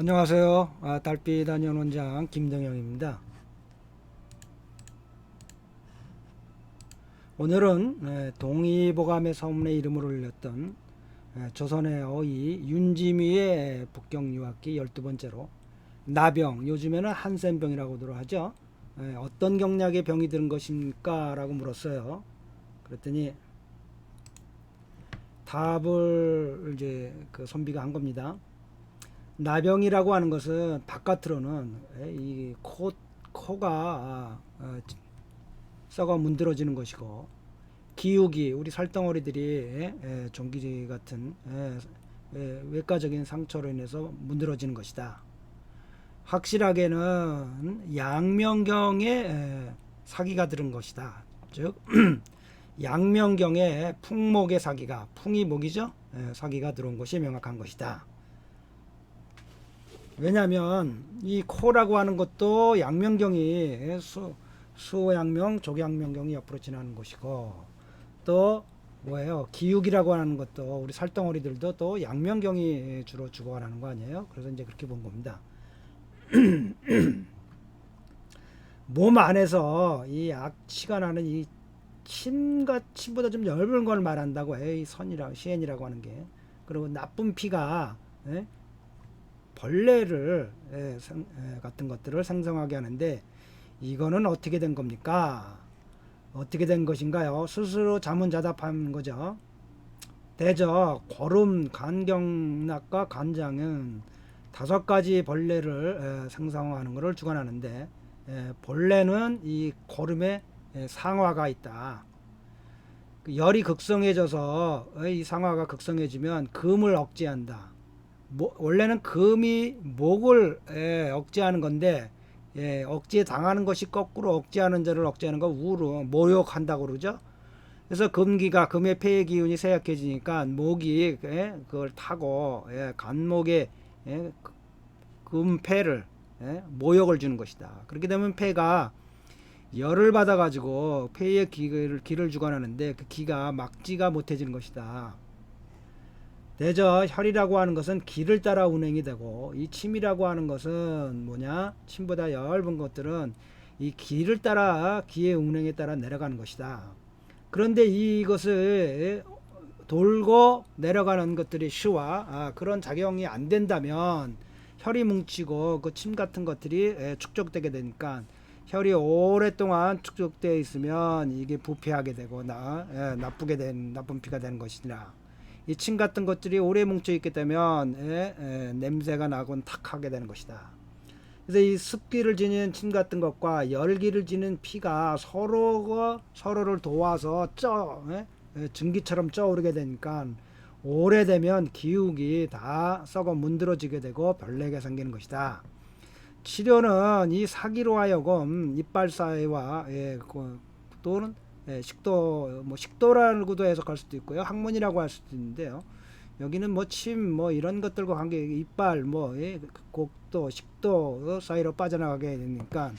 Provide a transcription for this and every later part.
안녕하세요. 달빛 안전원장 김동영입니다. 오늘은 동의보감의 서문에 이름을 올렸던 조선의 어이 윤지미의 북경 유학기 12번째로 나병, 요즘에는 한센병이라고도 하죠. 어떤 경락의 병이 드는 것입니까? 라고 물었어요. 그랬더니 답을 이제 그 선비가 한 겁니다. 나병이라고 하는 것은 바깥으로는 이 코가 썩어 문드러지는 것이고, 기욱이 우리 살덩어리들이 종기 같은 외과적인 상처로 인해서 문드러지는 것이다. 확실하게는 양명경에 사기가 들은 것이다. 즉 양명경에 풍목의 사기가, 풍이 목이죠, 사기가 들어온 것이 명확한 것이다. 왜냐하면 이 코라고 하는 것도 양명경이 수양명, 족양명경이 옆으로 지나는 것이고, 또 뭐예요? 기육이라고 하는 것도 우리 살덩어리들도 또 양명경이 주로 죽어가는 거 아니에요? 그래서 이제 그렇게 본 겁니다. 몸 안에서 이 악취가 나는 이 침보다 좀 얇은 걸 말한다고 해요. 이 선이라고 시엔이라고 하는 게. 그리고 나쁜 피가 벌레를 같은 것들을 생성하게 하는데, 이거는 어떻게 된 겁니까? 어떻게 된 것인가요? 스스로 자문자답한 거죠. 대저, 고름, 간경락과 간장은 5가지 벌레를 생성하는 것을 주관하는데, 본래는 이 고름에 상화가 있다. 열이 극성해져서 이 상화가 극성해지면 금을 억제한다. 원래는 금이 목을 억제하는 건데, 억제 당하는 것이 거꾸로 억제하는 자를 억제하는 거 우로 모욕한다고 그러죠. 그래서 금의 폐의 기운이 쇠약해지니까 목이 그걸 타고 간목에 금폐를 모욕을 주는 것이다. 그렇게 되면 폐가 열을 받아 가지고 폐의 기를 주관하는데, 그 기가 막지가 못해지는 것이다. 대저, 혈이라고 하는 것은 기를 따라 운행이 되고, 이 침이라고 하는 것은 뭐냐? 침보다 얇은 것들은 이 기를 따라, 기의 운행에 따라 내려가는 것이다. 그런데 이것을 돌고 내려가는 것들이 시와 그런 작용이 안 된다면 혈이 뭉치고 그 침 같은 것들이 축적되게 되니까, 혈이 오랫동안 축적되어 있으면 이게 부패하게 되고 나쁘게 된 나쁜 피가 되는 것이라, 이 침 같은 것들이 오래 뭉쳐 있게 되면 냄새가 나곤 탁하게 되는 것이다. 그래서 이 습기를 지닌 침 같은 것과 열기를 지닌 피가 서로를 도와서 증기처럼 쪄오르게 되니까, 오래되면 기욱이 다 썩어 문드러지게 되고 벌레가 생기는 것이다. 치료는 이 사기로 하여금 이빨사회와 또는 식도, 식도라고도 해석할 수도 있고요, 학문이라고 할 수도 있는데요. 여기는 침 이런 것들과 관계, 이빨 곡도, 식도 사이로 빠져나가게 되니까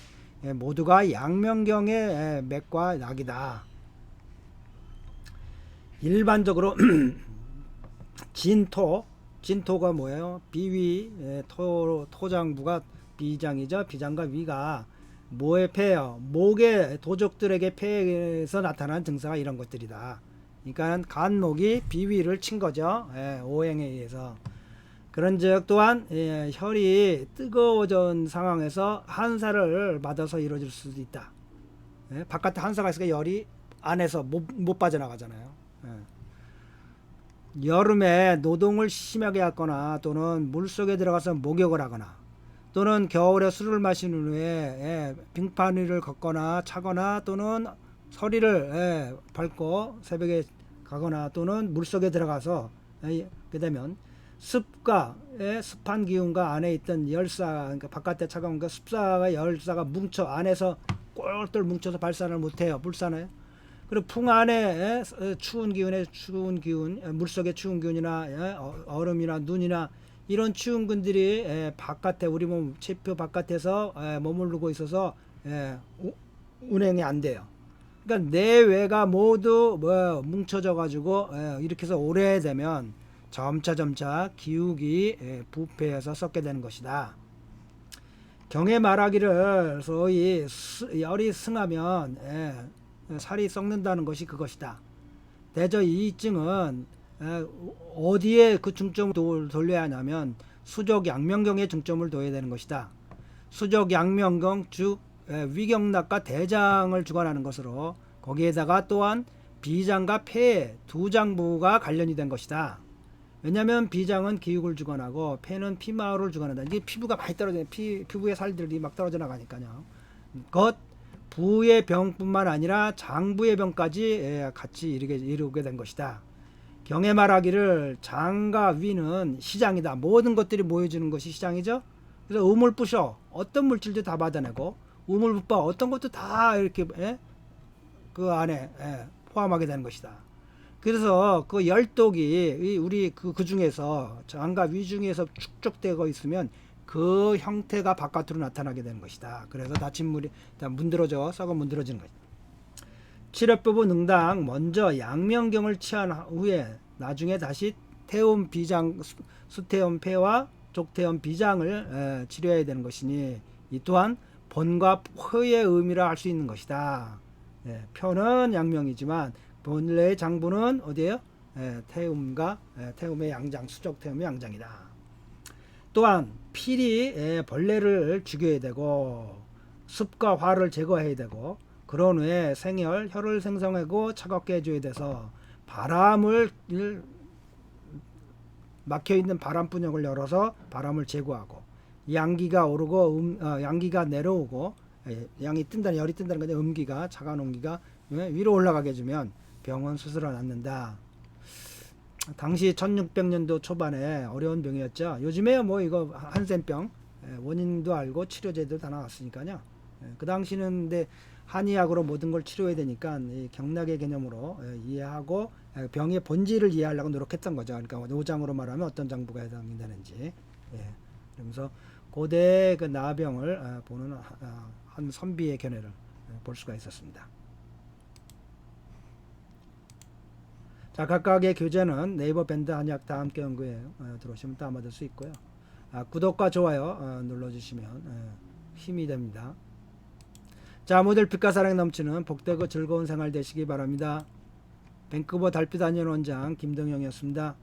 모두가 양명경의 맥과 낙이다. 일반적으로 진토가 뭐예요? 비위, 토장부가 비장이죠. 비장과 위가 뭐의 폐예요? 목의 도적들에게 폐에서 나타난 증상이 이런 것들이다. 그러니까 간목이 비위를 친 거죠. 오행에 의해서. 그런즉 또한 혈이 뜨거워진 상황에서 한사를 맞아서 이루어질 수도 있다. 바깥에 한사가 있으니까 열이 안에서 못 빠져나가잖아요. 여름에 노동을 심하게 하거나, 또는 물속에 들어가서 목욕을 하거나, 또는 겨울에 술을 마신 후에 빙판 위를 걷거나 차거나, 또는 서리를 밟고 새벽에 가거나, 또는 물속에 들어가서 그 되면 습한 기운과 안에 있던 열사, 그러니까 바깥에 차가운 그 습사가 열사가 뭉쳐 안에서 꼴똘 뭉쳐서 발산을 못해요. 불사나요. 그리고 풍 안에 추운 기운, 물속의 추운 기운이나 얼음이나 눈이나 이런 추운 군들이 바깥에, 우리 몸 체표 바깥에서 머무르고 있어서 운행이 안 돼요. 그러니까 내외가 모두 뭉쳐져 가지고 이렇게 해서 오래되면 점차 기욱이 부패해서 썩게 되는 것이다. 경에 말하기를 소위 열이 승하면 살이 썩는다는 것이 그것이다. 대저 이증은 어디에 그 중점을 돌려야 하냐면 수족 양명경에 중점을 둬야 되는 것이다. 수족 양명경 즉 위경락과 대장을 주관하는 것으로 거기에다가 또한 비장과 폐 두 장부가 관련이 된 것이다. 왜냐하면 비장은 기육을 주관하고 폐는 피마를 주관한다. 이게 피부가 많이 떨어져 피부의 살들이 막 떨어져 나가니까요. 것 부의 병뿐만 아니라 장부의 병까지 같이 이루게 된 것이다. 경에 말하기를 장과 위는 시장이다. 모든 것들이 모여지는 것이 시장이죠. 그래서 우물 부셔 어떤 물질도 다 받아내고 우물 붓바 어떤 것도 다 이렇게 그 안에 포함하게 되는 것이다. 그래서 그 열독이 우리 그 중에서 장과 위 중에서 축적되고 있으면 그 형태가 바깥으로 나타나게 되는 것이다. 그래서 다친 물이 다 문드러져 썩어 문드러지는 것이다. 치료법은 응당 먼저 양명경을 취한 후에 나중에 다시 태움 비장 수태움 폐와 족태움 비장을 치료해야 되는 것이니 이 또한 본과 표의 의미라 할 수 있는 것이다. 표는 양명이지만 본래의 장부는 어디에요? 태움의 양장 수족태움의 양장이다. 또한 필히 벌레를 죽여야 되고 습과 화를 제거해야 되고 그런 후에 생혈 혈을 생성하고 차갑게 해줘야 돼서 바람을 막혀있는 바람분역을 열어서 바람을 제거하고 양기가 오르고 양기가 내려오고 양이 뜬다는 열이 뜬다는 건데 음기가 차가운 온기가 위로 올라가게 해주면 병은 스스로 낫는다. 당시 1600년도 초반에 어려운 병이었죠. 요즘에 뭐 이거 한센병 원인도 알고 치료제도 다 나왔으니까요. 그 당시는 근데 한의학으로 모든 걸 치료해야 되니까 이 경락의 개념으로 이해하고 병의 본질을 이해하려고 노력했던 거죠. 그러니까 노장으로 말하면 어떤 장부가 해당이 되는지. 그러면서 고대 그 나병을 보는 한 선비의 견해를 볼 수가 있었습니다. 자, 각각의 교재는 네이버 밴드 한의학 다 함께 연구에 들어오시면 다운받을 수 있고요. 구독과 좋아요 눌러주시면 힘이 됩니다. 자, 모두 빛과 사랑이 넘치는 복되고 즐거운 생활 되시기 바랍니다. 밴쿠버 달빛 한의원 원장 김동영이었습니다.